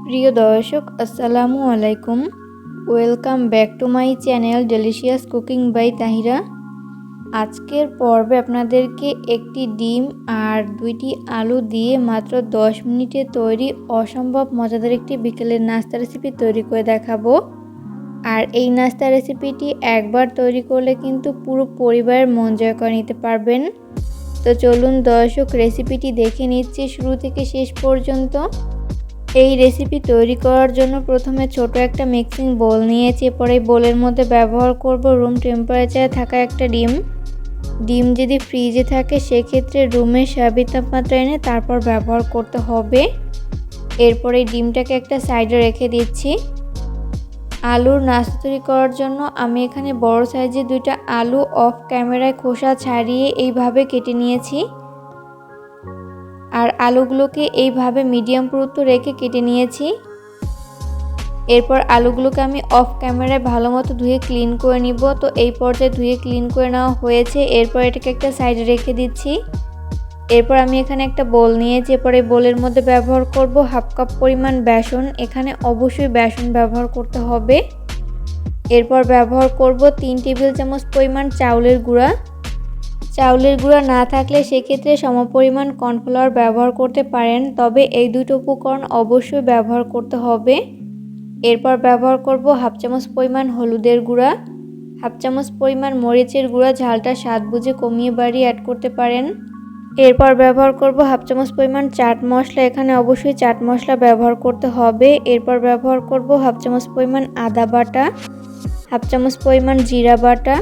প্রিয় দর্শক আসসালামু আলাইকুম। Welcome back to my channel delicious cooking by Tahira. আজকের পর্বে আপনাদেরকে একটি ডিম আর 2টি আলু দিয়ে মাত্র 10 মিনিটে তৈরি অসম্ভব মজাদার একটি বিকেলের নাস্তা রেসিপি তৈরি করে দেখাবো। আর এই নাস্তা রেসিপিটি একবার তৈরি করলে কিন্তু পুরো পরিবারের মন জয় করে নিতে পারবেন। তো চলুন দর্শক রেসিপিটি দেখে নিচ্ছি শুরু থেকে শেষ পর্যন্ত। এই রেসিপি তৈরি করার জন্য প্রথমে ছোট একটা মিক্সিং বোল নিয়েছি। এরপরে বোলের মধ্যে ব্যবহার করব রুম টেম্পারেচারে থাকা একটা ডিম যদি ফ্রিজে থাকে সেক্ষেত্রে রুমের স্বাভাবিক তাপমাত্রা এনে তারপর ব্যবহার করতে হবে। এরপরে ডিমটাকে একটা সাইডে রেখে দিচ্ছি। আলুর নাস্তা তৈরি করার জন্য আমি এখানে বড় সাইজের 2টা আলু অফ ক্যামেরায় খোসা ছাড়িয়ে এইভাবে কেটে নিয়েছি। আর আলুগুলোকে এইভাবে মিডিয়াম পুরুত্ব রেখে কেটে নিয়েছি। এরপর আলুগুলোকে আমি অফ ক্যামেরায় ভালো মতো ধুয়ে ক্লিন করে নিব। তো এই পর্যায়ে ধুয়ে ক্লিন করে নেওয়া হয়েছে। এরপর এটাকে একটা সাইডে রেখে দিচ্ছি। এরপর আমি এখানে একটা বোল নিয়েছি। এরপর এই বোলের মধ্যে ব্যবহার করব হাফ কাপ পরিমাণ বেসন। এখানে অবশ্যই বেসন ব্যবহার করতে হবে। এরপর ব্যবহার করব 3 টেবিল চামচ পরিমাণ চাউলের গুঁড়া। চাউলের গুঁড়া না থাকলে সেক্ষেত্রে সমপরিমাণ কর্নফ্লাওয়ার ব্যবহার করতে পারেন, তবে এই দুটো উপকরণ অবশ্যই ব্যবহার করতে হবে। এরপর ব্যবহার করব হাফ চামচ পরিমাণ হলুদের গুঁড়া, হাফ চামচ পরিমাণ মরিচের গুঁড়া, ঝালটা স্বাদ বুঝে কমিয়ে বাড়িয়ে অ্যাড করতে পারেন। এরপর ব্যবহার করব হাফ চামচ পরিমাণ চাট মশলা। এখানে অবশ্যই চাট মশলা ব্যবহার করতে হবে। এরপর ব্যবহার করব হাফ চামচ পরিমাণ আদা বাটা, হাফ চামচ পরিমাণ জিরা বাটা।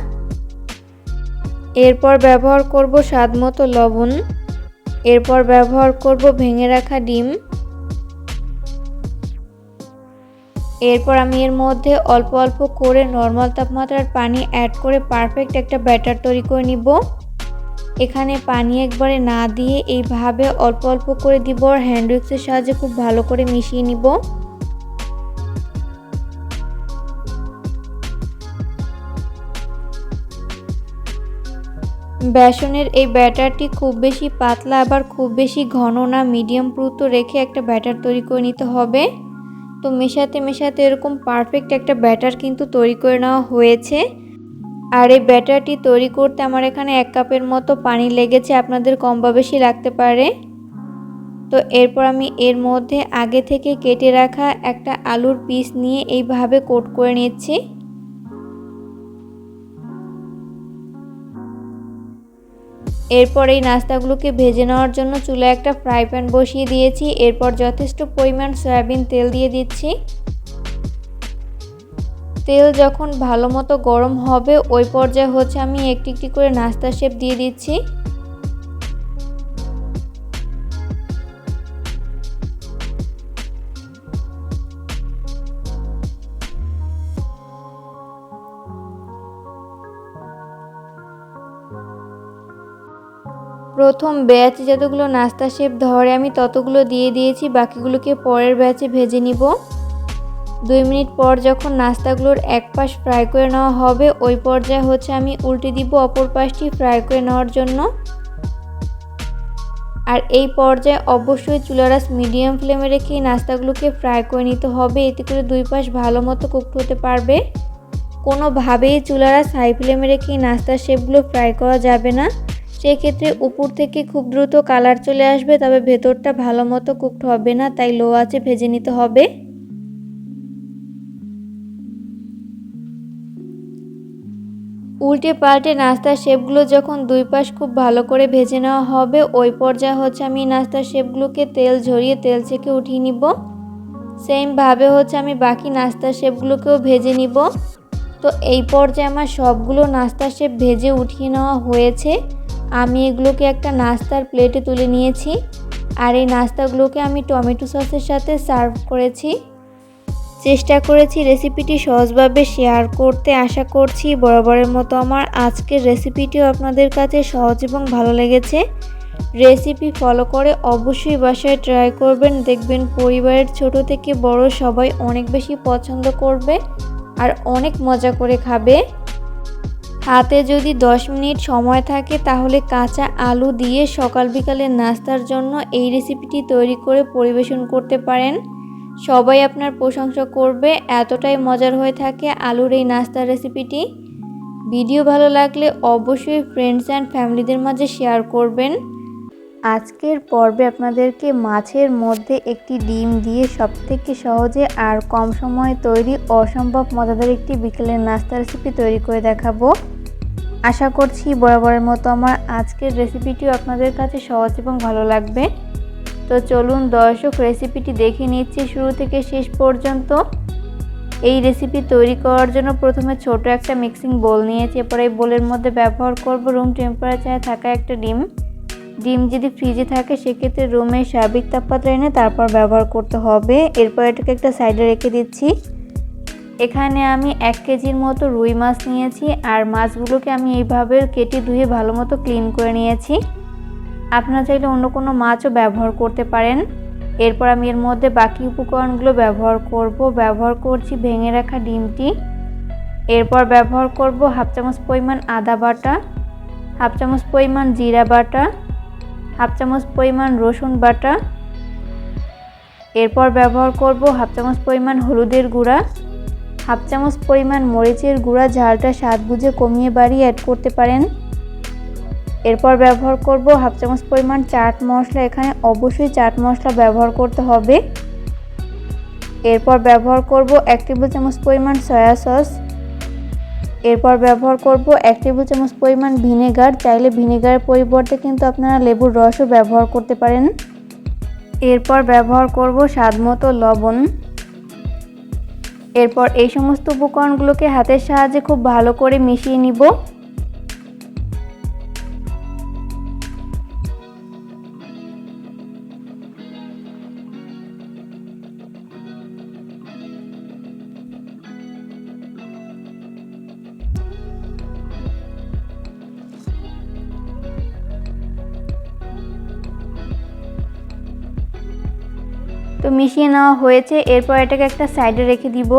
এরপর ব্যবহার করব স্বাদমতো লবণ। এরপর ব্যবহার করব ভেঙে রাখা ডিম। এরপর আমি এর মধ্যে অল্প অল্প করে নর্মাল তাপমাত্রার পানি অ্যাড করে পারফেক্ট একটা ব্যাটার তৈরি করে নিব। এখানে পানি একবারে না দিয়ে এইভাবে অল্প অল্প করে দিব আর হ্যান্ড উইক্সের সাহায্যে খুব ভালো করে মিশিয়ে নিব। বেসনের এই ব্যাটারটি খুব বেশি পাতলা আবার খুব বেশি ঘন না, মিডিয়াম পুরুত্ব রেখে একটা ব্যাটার তৈরি করে নিতে হবে। তো মেশাতে মেশাতে এরকম পারফেক্ট একটা ব্যাটার কিন্তু তৈরি করে নেওয়া হয়েছে। আর এই ব্যাটারটি তৈরি করতে আমার এখানে 1 কাপের মতো পানি লেগেছে, আপনাদের কম বা বেশি লাগতে পারে। তো এরপর আমি এর মধ্যে আগে থেকে কেটে রাখা একটা আলুর পিস নিয়ে এইভাবে কোট করে নিচ্ছি। এরপর এই নাস্তাগুলোকে ভেজে নেওয়ার জন্য চুলায় একটা ফ্রাই প্যান বসিয়ে দিয়েছি। এরপর যথেষ্ট পরিমাণ সয়াবিন তেল দিয়ে দিচ্ছি। তেল যখন ভালো মতো গরম হবে ওই পর্যায়ে আমি একটি একটি করে নাস্তা শেপ দিয়ে দিচ্ছি। প্রথম ব্যাচে যতগুলো নাস্তা শেপ ধরে আমি ততগুলো দিয়ে দিয়েছি, বাকিগুলোকে পরের ব্যাচে ভেজে নিব। 2 মিনিট পর যখন নাস্তাগুলোর এক পাশ ফ্রাই করে নেওয়া হবে ওই পর্যায়ে আমি উল্টে দিব অপর পাশটি ফ্রাই করে নেওয়ার জন্য। আর এই পর্যায়ে অবশ্যই চুলার আঁচ মিডিয়াম ফ্লেমে রেখে নাস্তাগুলোকে ফ্রাই করে নিতে হবে, এতে করে 2 পাশ ভালো মতো কুকড হতে পারবে। কোনোভাবেই চুলার আঁচ হাই ফ্লেমে রেখে নাস্তার শেপগুলো ফ্রাই করা যাবে না, সেক্ষেত্রে উপর থেকে খুব দ্রুত কালার চলে আসবে, তবে ভেতরটা ভালো মতো কুকড হবে না, তাই লো আঁচে ভেজে নিতে হবে। উল্টে পাল্টে নাস্তার শেপগুলো যখন 2 পাশ খুব ভালো করে ভেজে নেওয়া হবে ওই পর্যায়ে আমি নাস্তার শেপগুলোকে তেল ঝরিয়ে তেল থেকে উঠিয়ে নিব। সেমভাবে আমি বাকি নাস্তার শেপগুলোকেও ভেজে নিব। তো এই পর্যায়ে আমার সবগুলো নাস্তার শেপ ভেজে উঠিয়ে নেওয়া হয়েছে। আমি এগুলোকে একটা নাস্তার প্লেটে তুলে নিয়েছি। আর এই নাস্তাগুলোকে আমি টমেটো সসের সাথে সার্ভ করেছি। চেষ্টা করেছি রেসিপিটি সহজভাবে শেয়ার করতে, আশা করছি বরাবরের মতো আমার আজকের রেসিপিটিও আপনাদের কাছে সহজ এবং ভালো লেগেছে। রেসিপি ফলো করে অবশ্যই বাসায় ট্রাই করবেন, দেখবেন পরিবারের ছোট থেকে বড় সবাই অনেক বেশি পছন্দ করবে আর অনেক মজা করে খাবে। হাতে যদি 10 মিনিট সময় থাকে তাহলে কাঁচা আলু দিয়ে সকাল বিকালের নাস্তার জন্য এই রেসিপিটি তৈরি করে পরিবেশন করতে পারেন। সবাই আপনার প্রশংসা করবে, এতটাই মজার হয়ে থাকে আলুর এই নাস্তার রেসিপিটি। ভিডিও ভালো লাগলে অবশ্যই ফ্রেন্ডস অ্যান্ড ফ্যামিলিদের মাঝে শেয়ার করবেন। আজকের পর্বে আপনাদেরকে মাছের মধ্যে একটি ডিম দিয়ে সবথেকে সহজে আর কম সময়ে তৈরি অসম্ভব মজাদার একটি বিকেলের নাস্তা রেসিপি তৈরি করে দেখাবো। আশা করছি বরাবরের মতো আমার আজকের রেসিপিটিও আপনাদের কাছে সহজ এবং ভালো লাগবে। তো চলুন দর্শক, রেসিপিটি দেখে নিচ্ছি শুরু থেকে শেষ পর্যন্ত। এই রেসিপি তৈরি করার জন্য প্রথমে ছোট একটা মিক্সিং বোল নিয়েছি। এরপরে এই বোলের মধ্যে ব্যবহার করব রুম টেম্পারেচারে থাকা একটা ডিম। যদি ফ্রিজে থাকে সেক্ষেত্রে রুমের স্বাভাবিক তাপমাত্রা এনে তারপর ব্যবহার করতে হবে। এরপর এটাকে একটা সাইডে রেখে দিচ্ছি। এখানে আমি 1 কেজির মতো রুই মাছ নিয়েছি, আর মাছগুলোকে আমি এইভাবে কেটে ধুয়ে ভালো মতো ক্লিন করে নিয়েছি। আপনারা চাইলে অন্য কোনো মাছও ব্যবহার করতে পারেন। এরপর আমি এর মধ্যে বাকি উপকরণগুলো ব্যবহার করছি ভেঙে রাখা ডিমটি। এরপর ব্যবহার করব হাফ চামচ পরিমাণ আদা বাটা, হাফ চামচ পরিমাণ জিরা বাটা, হাফ চামচ পরিমাণ রসুন বাটা। এরপর ব্যবহার করব হাফ চামচ পরিমাণ হলুদের গুঁড়া, হাফ চামচ পরিমাণ মরিচের গুঁড়া, ঝালটা স্বাদ বুঝে কমিয়ে বাড়িয়ে অ্যাড করতে পারেন। এরপর ব্যবহার করব হাফ চামচ পরিমাণ চাট মশলা, এখানে অবশ্যই চাট মশলা ব্যবহার করতে হবে। এরপর ব্যবহার করব 1 টেবিল চামচ পরিমাণ সয়া সস। এরপর ব্যবহার করব 1 টেবিল চামচ পরিমাণ ভিনেগার, চাইলে ভিনেগারের পরিবর্তে কিন্তু আপনারা লেবুর রসও ব্যবহার করতে পারেন। এরপর ব্যবহার করব স্বাদমতো লবণ। এরপর এই সমস্ত উপকরণগুলোকে হাতের সাহায্যে খুব ভালো করে মিশিয়ে নিব। তো মিশিয়ে নেওয়া হয়েছে। এরপর এটাকে একটা সাইডে রেখে দিব।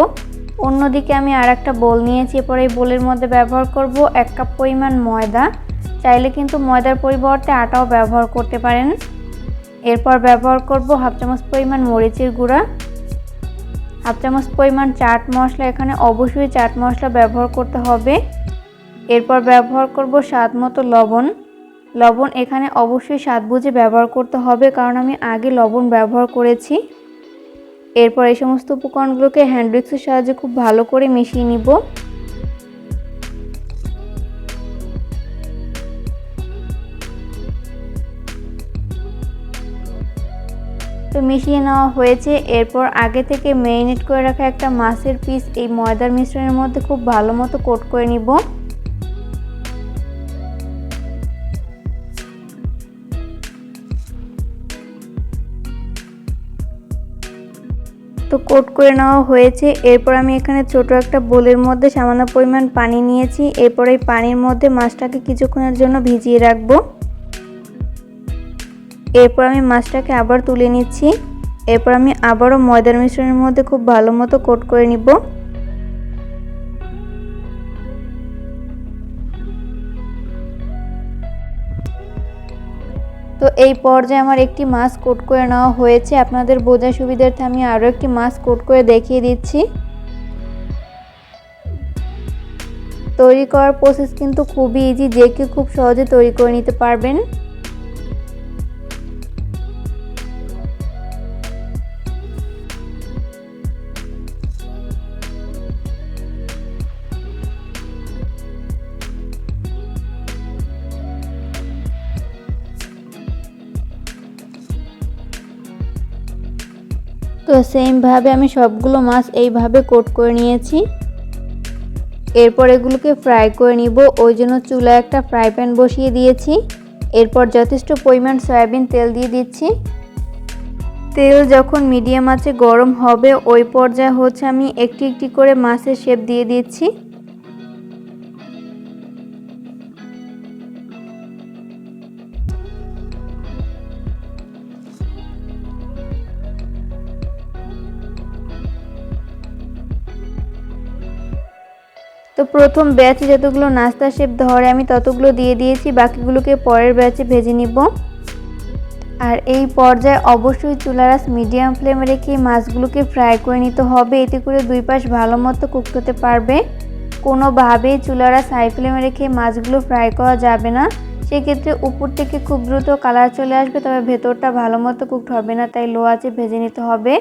অন্যদিকে আমি আর একটা বোল নিয়েছি। এরপর এই বোলের মধ্যে ব্যবহার করব 1 কাপ পরিমাণ ময়দা, চাইলে কিন্তু ময়দার পরিবর্তে আটাও ব্যবহার করতে পারেন। এরপর ব্যবহার করব হাফ চামচ পরিমাণ মরিচের গুঁড়া, হাফ চামচ পরিমাণ চাট মশলা, এখানে অবশ্যই চাট মশলা ব্যবহার করতে হবে। এরপর ব্যবহার করব স্বাদমতো লবণ। লবণ এখানে অবশ্যই স্বাদ বুঝে ব্যবহার করতে হবে, কারণ আমি আগে লবণ ব্যবহার করেছি। এরপর এই সমস্ত উপকরণগুলোকে হ্যান্ড উইক্সের সাহায্যে খুব ভালো করে মিশিয়ে নিব। তো মিশিয়ে নেওয়া হয়েছে। এরপর আগে থেকে ম্যারিনেট করে রাখা একটা মাছের পিস এই ময়দার মিশ্রণের মধ্যে খুব ভালো মতো কোট করে নিব। তো কোট করে নেওয়া হয়েছে। এরপর আমি এখানে ছোট একটা বোলের মধ্যে সামান্য পরিমাণ পানি নিয়েছি। এরপর এই পানির মধ্যে মাছটাকে কিছুক্ষণের জন্য ভিজিয়ে রাখবো। এরপর আমি মাছটাকে আবার তুলে নিচ্ছি। এরপর আমি আবারও ময়দার মিশ্রণের মধ্যে খুব ভালো মতো কোট করে নিব। তো এই পর্যায়ে আমার একটি মাছ কোট করে নেওয়া হয়েছে। আপনাদের বোঝার সুবিধার্থে আমি আরও একটি মাছ কোট করে দেখিয়ে দিচ্ছি। তৈরি করার প্রসেস কিন্তু খুবই ইজি, যে কেউ খুব সহজে তৈরি করে নিতে পারবেন। তো সেমভাবে আমি সবগুলো মাছ এইভাবে কোট করে নিয়েছি। এরপর এগুলোকে ফ্রাই করে নিব। ওই জন্য চুলায় একটা ফ্রাই প্যান বসিয়ে দিয়েছি। এরপর যথেষ্ট পরিমাণ সয়াবিন তেল দিয়ে দিচ্ছি। তেল যখন মিডিয়াম আঁচে গরম হবে ওই পর্যায়ে আমি একটি একটি করে মাছের শেপ দিয়ে দিচ্ছি। তো প্রথম ব্যাচে যতগুলো নাস্তা শেপ ধরে আমি ততগুলো দিয়ে দিয়েছি, বাকিগুলোকে পরের ব্যাচে ভেজে নিব। আর এই পর্যায়ে অবশ্যই চুলার আঁচ মিডিয়াম ফ্লেমে রেখে মাছগুলোকে ফ্রাই করে নিতে হবে, এতে করে দুই পাশ ভালো মতো কুক হতে পারবে। কোনোভাবেই চুলার আঁচ হাই ফ্লেমে রেখে মাছগুলো ফ্রাই করা যাবে না, সেক্ষেত্রে উপর থেকে খুব দ্রুত কালার চলে আসবে, তবে ভেতরটা ভালো মতো কুকড হবে না, তাই লো আঁচে ভেজে নিতে হবে।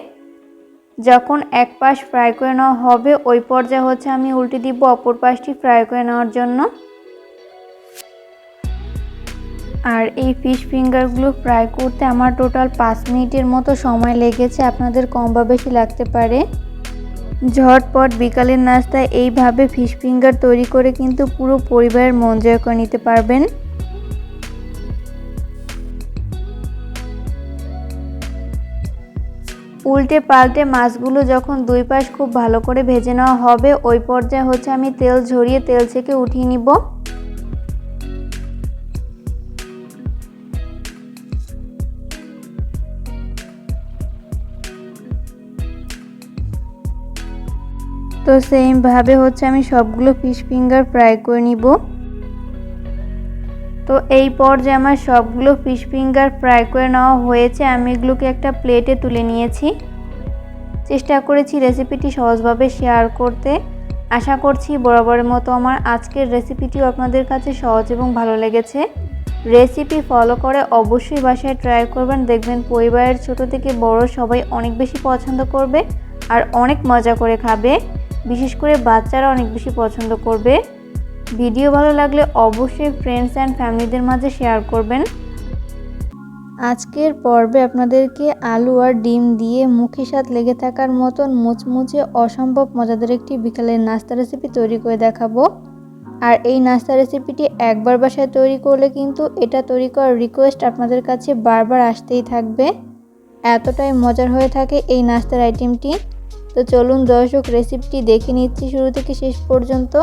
যখন এক পাশ ফ্রাই করে নেওয়া হবে ওই পর্যায়ে আমি উল্টে দিব অপর পাশটি ফ্রাই করে নেওয়ার জন্য। আর এই ফিশ ফিঙ্গারগুলো ফ্রাই করতে আমার টোটাল 5 মিনিটের মতো সময় লেগেছে, আপনাদের কম বা বেশি লাগতে পারে। ঝটপট বিকালের নাস্তায় এইভাবে ফিশ ফিঙ্গার তৈরি করে কিন্তু পুরো পরিবারের মন জয় করে নিতে পারবেন। উল্টে পাল্টে মাছগুলো যখন দুই পাশ খুব ভালো করে ভেজে নেওয়া হবে ওই পর্যায়ে আমি তেল ঝরিয়ে তেল থেকে উঠিয়ে নিব। তো সেম ভাবে আমি সবগুলো ফিশ ফিঙ্গার ফ্রাই করে নিব। তো এই পর্যায়ে আমার সবগুলো ফিশ ফিঙ্গার ফ্রাই করে নেওয়া হয়েছে, আমি এগুলোকে একটা প্লেটে তুলে নিয়েছি। চেষ্টা করেছি রেসিপিটি সহজভাবে শেয়ার করতে, আশা করছি বরাবরের মতো আমার আজকের রেসিপিটিও আপনাদের কাছে সহজ এবং ভালো লেগেছে। রেসিপি ফলো করে অবশ্যই বাসায় ট্রাই করবেন, দেখবেন পরিবারের ছোট থেকে বড় সবাই অনেক বেশি পছন্দ করবে আর অনেক মজা করে খাবে, বিশেষ করে বাচ্চারা অনেক বেশি পছন্দ করবে। ভিডিও ভালো লাগলে অবশ্যই ফ্রেন্ডস অ্যান্ড ফ্যামিলিদের মাঝে শেয়ার করবেন। আজকের পর্বে আপনাদেরকে আলু আর ডিম দিয়ে মুখে স্বাদ লেগে থাকার মতন মুচমুচে অসম্ভব মজাদার একটি বিকালের নাস্তা রেসিপি তৈরি করে দেখাবো। আর এই নাস্তা রেসিপিটি একবার বাসায় তৈরি করলে কিন্তু এটা তৈরি করার রিকোয়েস্ট আপনাদের কাছে বারবার আসতেই থাকবে, এতটাই মজার হয়ে থাকে এই নাস্তার আইটেমটি। তো চলুন দর্শক রেসিপিটি দেখে নিচ্ছি শুরু থেকে শেষ পর্যন্ত।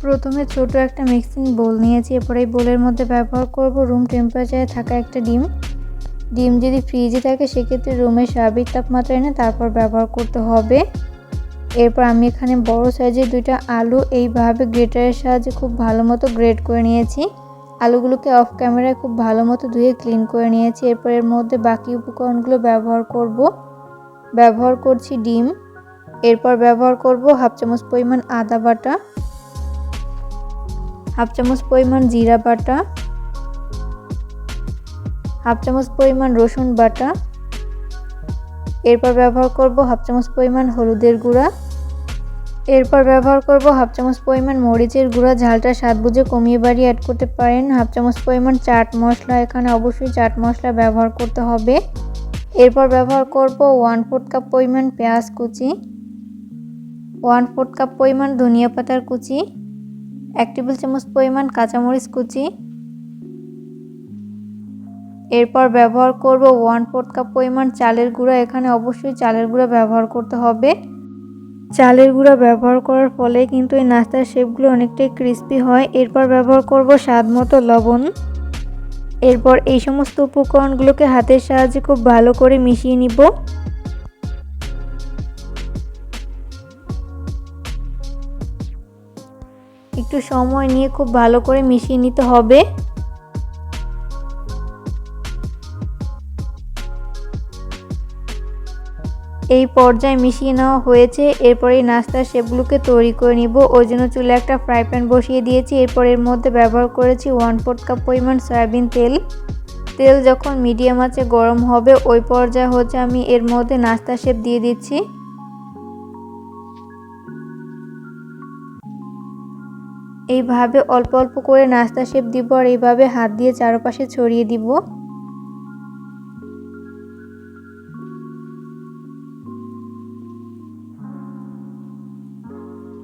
প্রথমে ছোট একটা মিক্সিং বোল নিয়েছি, এরপরে এই বোলের মধ্যে ব্যবহার করব রুম টেম্পারেচারে থাকা একটা ডিম। ডিম যদি ফ্রিজে থাকে সেক্ষেত্রে রুমের স্বাভাবিক তাপমাত্রা এনে তারপর ব্যবহার করতে হবে। এরপর আমি এখানে বড় সাইজের 2টা আলু এইভাবে গ্রেটারের সাহায্যে খুব ভালো মতো গ্রেট করে নিয়েছি। আলুগুলোকে অফ ক্যামেরায় খুব ভালো মতো ধুয়ে ক্লিন করে নিয়েছি। এরপর এর মধ্যে বাকি উপকরণগুলো ব্যবহার করছি ডিম, এরপর ব্যবহার করব হাফ চামচ পরিমাণ আদা বাটা, হাফ চামচ পরিমাণ জিরা বাটা, হাফ চামচ পরিমাণ রসুন বাটা, এরপর ব্যবহার করব হাফ চামচ পরিমাণ হলুদের গুঁড়া, এরপর ব্যবহার করব হাফ চামচ পরিমাণ মরিচের গুঁড়া, ঝালটা স্বাদ বুঝে কমিয়ে বাড়িয়ে অ্যাড করতে পারেন। হাফ চামচ পরিমাণ চাট মশলা, এখানে অবশ্যই চাট মশলা ব্যবহার করতে হবে। এরপর ব্যবহার করব 1/4 কাপ পরিমাণ পেঁয়াজ কুচি, 1/4 কাপ পরিমাণ ধনিয়া পাতার কুচি, 1 টেবিল চামচ পরিমাণ কাঁচামরিচ কুচি, এরপর ব্যবহার করব 1/4 কাপ পরিমাণ চালের গুঁড়া, এখানে অবশ্যই চালের গুঁড়া ব্যবহার করতে হবে। চালের গুঁড়া ব্যবহার করার ফলে কিন্তু এই নাস্তার শেপগুলো অনেকটাই ক্রিস্পি হয়। এরপর ব্যবহার করব স্বাদ মতো লবণ। এরপর এই সমস্ত উপকরণগুলোকে হাতের সাহায্যে খুব ভালো করে মিশিয়ে নিব। একটু সময় নিয়ে খুব ভালো করে মিশিয়ে নিতে হবে। এই পর্যায়ে মিশিয়ে নেওয়া হয়েছে, এরপর এই নাস্তার শেপগুলোকে তৈরি করে নিব। ওই জন্য চুলে একটা ফ্রাই প্যান বসিয়ে দিয়েছি। এরপর এর মধ্যে ব্যবহার করেছি 1/4 কাপ পরিমাণ সয়াবিন তেল। তেল যখন মিডিয়াম আঁচে গরম হবে ওই পর্যায়ে আমি এর মধ্যে নাস্তার শেপ দিয়ে দিচ্ছি। এইভাবে অল্প অল্প করে নাস্তা শেপ দিব আর এইভাবে হাত দিয়ে চারপাশে ছড়িয়ে দিব।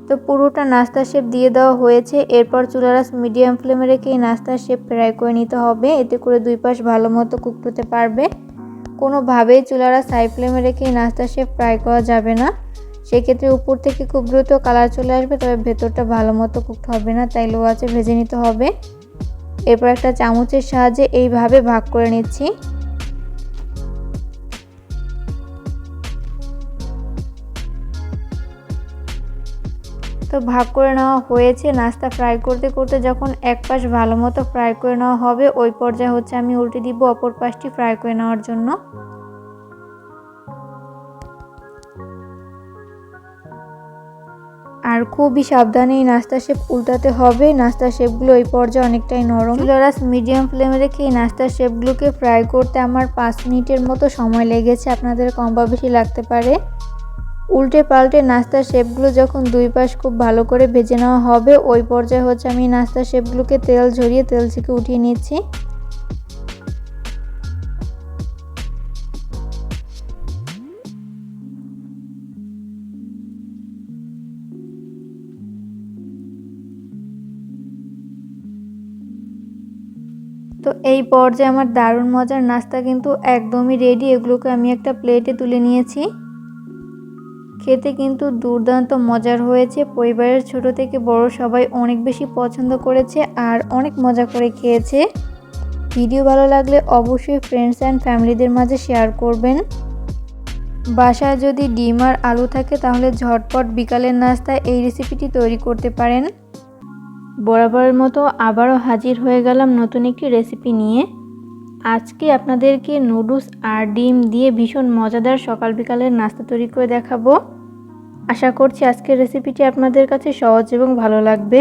তো পুরোটা নাস্তার শেপ দিয়ে দেওয়া হয়েছে। এরপর চুলার আঁচ মিডিয়াম ফ্লেমে রেখে এই নাস্তার শেপ ফ্রাই করে নিতে হবে, এতে করে দুই পাশ ভালো মতো কুকড হতে পারবে। কোনোভাবেই চুলার আঁচ হাই ফ্লেমে রেখে এই নাস্তার শেপ ফ্রাই করা যাবে না, সেক্ষেত্রে উপর থেকে খুব দ্রুত কালার চলে আসবে, তবে ভেতরটা ভালো মতো কুকড হবে না, তাই লো আঁচে ভেজে নিতে হবে। এরপর একটা চামচের সাহায্যে এইভাবে ভাগ করে নিচ্ছি। তো তো ভাগ করে নেওয়া হয়েছে। নাস্তা ফ্রাই করতে করতে যখন এক পাশ ভালো মতো ফ্রাই করে নেওয়া হবে ওই পর্যায়ে হচ্ছে আমি উল্টে দিব অপর পাশটি ফ্রাই করে নেওয়ার জন্য। আর খুবই সাবধানে এই নাস্তা শেপ উল্টাতে হবে। নাস্তা শেপগুলো এই পর্যায়ে অনেকটাই নরম। চুলার আঁচ মিডিয়াম ফ্লেমে রেখে এই নাস্তা শেপগুলোকে ফ্রাই করতে আমার 5 মিনিটের মতো সময় লেগেছে, আপনাদের কম বা বেশি লাগতে পারে। উল্টে পাল্টে নাস্তার শেপগুলো যখন দুই পাশ খুব ভালো করে ভেজে নেওয়া হবে ওই পর্যায়ে হচ্ছে আমি নাস্তার শেপগুলোকে তেল ঝরিয়ে তেল থেকে উঠিয়ে নিচ্ছি। তো এই পর্যায়ে আমার দারুণ মজার নাস্তা কিন্তু একদমই রেডি। এগুলোকে আমি একটা প্লেটে তুলে নিয়েছি। খেতে কিন্তু দুর্দান্ত মজার হয়েছে। পরিবারের ছোট থেকে বড় সবাই অনেক বেশি পছন্দ করেছে আর অনেক মজা করে খেয়েছে। ভিডিও ভালো লাগলে অবশ্যই ফ্রেন্ডস অ্যান্ড ফ্যামিলিদের মাঝে শেয়ার করবেন। বাসায় যদি ডিম আর আলু থাকে তাহলে ঝটপট বিকালের নাস্তায় এই রেসিপিটি তৈরি করতে পারেন। বরাবরের মতো আবারও হাজির হয়ে গেলাম নতুন একটি রেসিপি নিয়ে। আজকে আপনাদেরকে নুডলস আর ডিম দিয়ে ভীষণ মজাদার সকাল বিকালের নাস্তা তৈরি করে দেখাবো। আশা করছি আজকের রেসিপিটি আপনাদের কাছে সহজ এবং ভালো লাগবে।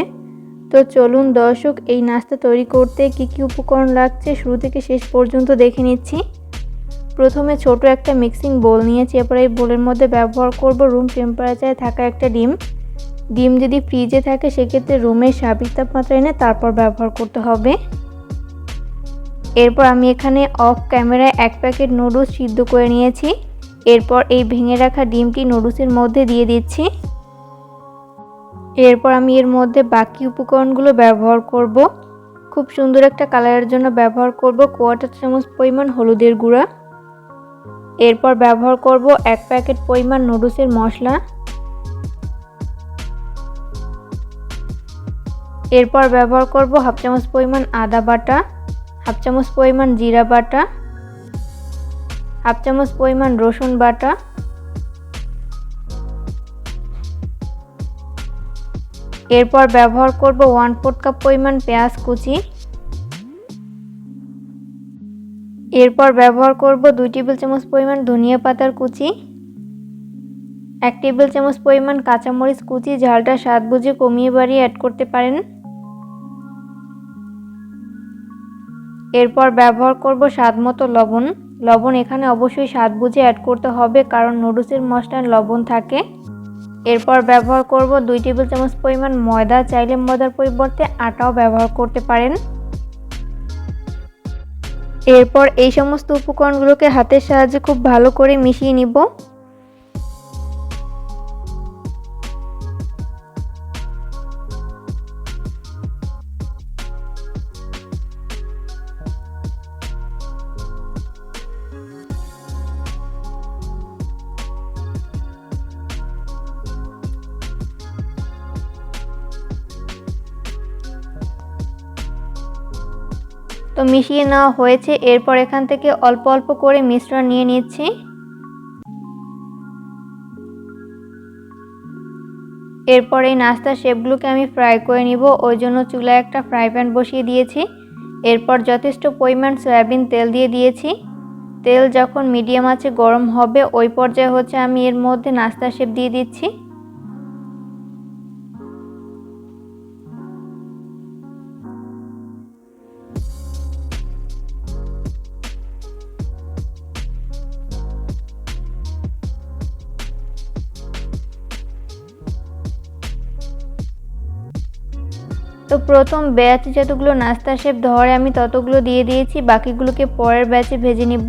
তো চলুন দর্শক, এই নাস্তা তৈরি করতে কি কি উপকরণ লাগছে শুরু থেকে শেষ পর্যন্ত দেখে নিচ্ছি। প্রথমে ছোট একটা মিক্সিং বোল নিয়েছি। এরপর এই বোলের মধ্যে ব্যবহার করব রুম টেম্পারেচারে থাকা একটা ডিম। ডিম যদি ফ্রিজে থাকে সেক্ষেত্রে রুমের স্বাভাবিক তাপমাত্রা এনে তারপর ব্যবহার করতে হবে। এরপর আমি এখানে অফ ক্যামেরায় 1 প্যাকেট নুডলস সিদ্ধ করে নিয়েছি। এরপর এই ভেঙে রাখা ডিমটি নুডলসের মধ্যে দিয়ে দিচ্ছি। এরপর আমি এর মধ্যে বাকি উপকরণগুলো ব্যবহার করব। খুব সুন্দর একটা কালারের জন্য ব্যবহার করব 1/4 চামচ পরিমাণ হলুদের গুঁড়া। এরপর ব্যবহার করব 1 প্যাকেট পরিমাণ নুডলসের মশলা। এরপর ব্যবহার করব 1/2 চামচ পরিমাণ আদা বাটা, 1/2 চামচ পরিমাণ জিরা বাটা, 1/2 চামচ পরিমাণ রসুন বাটা, এরপর ব্যবহার করব 1/4 কাপ পরিমাণ পেঁয়াজ কুচি। এরপর ব্যবহার করব 2 টেবিল চামচ পরিমাণ ধনিয়া পাতার কুচি, 1 টেবিল চামচ পরিমাণ কাঁচামরিচ কুচি। ঝালটা স্বাদ বুঝে কমিয়ে বাড়িয়ে অ্যাড করতে পারেন। এরপর ব্যবহার করব স্বাদ মতো লবণ। লবণ এখানে অবশ্যই স্বাদ বুঝে অ্যাড করতে হবে কারণ নুডলসের মশলায় লবণ থাকে। এরপর ব্যবহার করব 2 টেবিল চামচ পরিমাণ ময়দা। চাইলে ময়দার পরিবর্তে আটাও ব্যবহার করতে পারেন। এরপর এই সমস্ত উপকরণগুলোকে হাতের সাহায্যে খুব ভালো করে মিশিয়ে নিব। তো মিশিয়ে নেওয়া হয়েছে। এরপর এখান থেকে অল্প অল্প করে মিশ্রণ নিয়ে নিচ্ছি। এরপর এই নাস্তার শেপগুলোকে আমি ফ্রাই করে নিব। ওই জন্য চুলায় একটা ফ্রাই প্যান বসিয়ে দিয়েছি। এরপর যথেষ্ট পরিমাণ সয়াবিন তেল দিয়ে দিয়েছি। তেল যখন মিডিয়াম আঁচে গরম হবে ওই পর্যায়ে হচ্ছে আমি এর মধ্যে নাস্তার শেপ দিয়ে দিচ্ছি। তো প্রথম ব্যাচে যতগুলো নাস্তার শেপ ধরে আমি ততগুলো দিয়ে দিয়েছি, বাকিগুলোকে পরের ব্যাচে ভেজে নিব।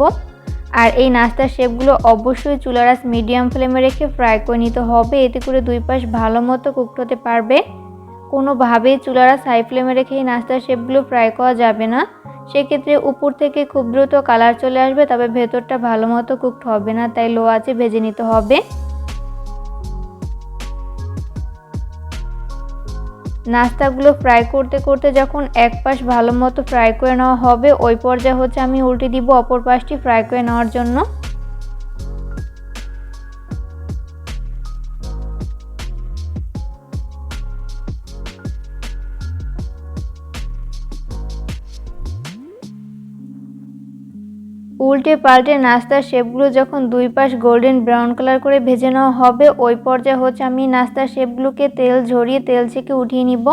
আর এই নাস্তার শেপগুলো অবশ্যই চুলার আঁচ মিডিয়াম ফ্লেমে রেখে ফ্রাই করে নিতে হবে, এতে করে দুই পাশ ভালো মতো কুকড হতে পারবে। কোনোভাবেই চুলার আঁচ হাই ফ্লেমে রেখে এই নাস্তার শেপগুলো ফ্রাই করা যাবে না, সেক্ষেত্রে উপর থেকে খুব দ্রুত কালার চলে আসবে, তবে ভেতরটা ভালো মতো কুকড হবে না, তাই লো আঁচে ভেজে নিতে হবে। নাস্তাগুলো ফ্রাই করতে করতে যখন এক পাশ ভালো মতো ফ্রাই করে নেওয়া হবে ওই পর্যায়ে হচ্ছে আমি উল্টে দিব অপর পাশটি ফ্রাই করে নেওয়ার জন্য। উল্টে পাল্টে নাস্তার শেপগুলো যখন দুই পাশ গোল্ডেন ব্রাউন কালার করে ভেজে নেওয়া হবে, ওই পর্যায়ে হচ্ছে আমি নাস্তার শেপগুলোকে তেল ঝরিয়ে তেল থেকে উঠিয়ে নিব।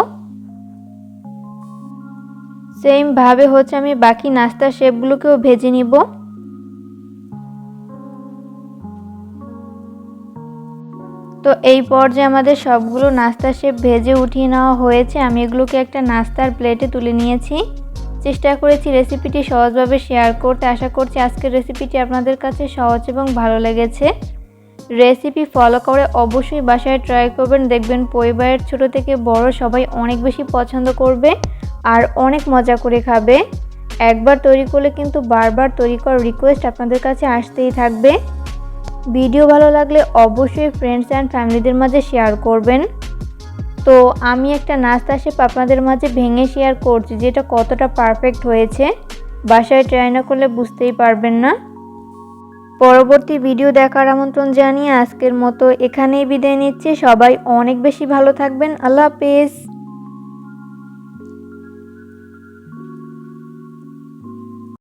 সেম ভাবে হচ্ছে আমি বাকি নাস্তার শেপগুলোকেও ভেজে নিব। তো এই পর্যায়ে আমাদের সবগুলো নাস্তার শেপ ভেজে উঠিয়ে নেওয়া হয়েছে। আমি এগুলোকে একটা নাস্তার প্লেটে তুলে নিয়েছি। চেষ্টা করেছি রেসিপিটি সহজভাবে শেয়ার করতে। আশা করছি আজকের রেসিপিটি আপনাদের কাছে সহজ এবং ভালো লেগেছে। রেসিপি ফলো করে অবশ্যই বাসায় ট্রাই করবেন, দেখবেন পরিবারের ছোট থেকে বড় সবাই অনেক বেশি পছন্দ করবে আর অনেক মজা করে খাবে। একবার তৈরি করলে কিন্তু বারবার তৈরি করার রিকোয়েস্ট আপনাদের কাছে আসতেই থাকবে। ভিডিও ভালো লাগলে অবশ্যই ফ্রেন্ডস অ্যান্ড ফ্যামিলিদের মাঝে শেয়ার করবেন। তো আমি একটা নাস্তা শেপ আপনাদের মাঝে ভেঙে শেয়ার করছি, যেটা কতটা পারফেক্ট হয়েছে। বাসায় ট্রাই না করলে বুঝতেই পারবেন না। পরবর্তী ভিডিও দেখার আমন্ত্রণ জানিয়ে আজকের মতো এখানেই বিদায় নিচ্ছি। সবাই অনেক বেশি ভালো থাকবেন। আল্লাহ হাফেজ।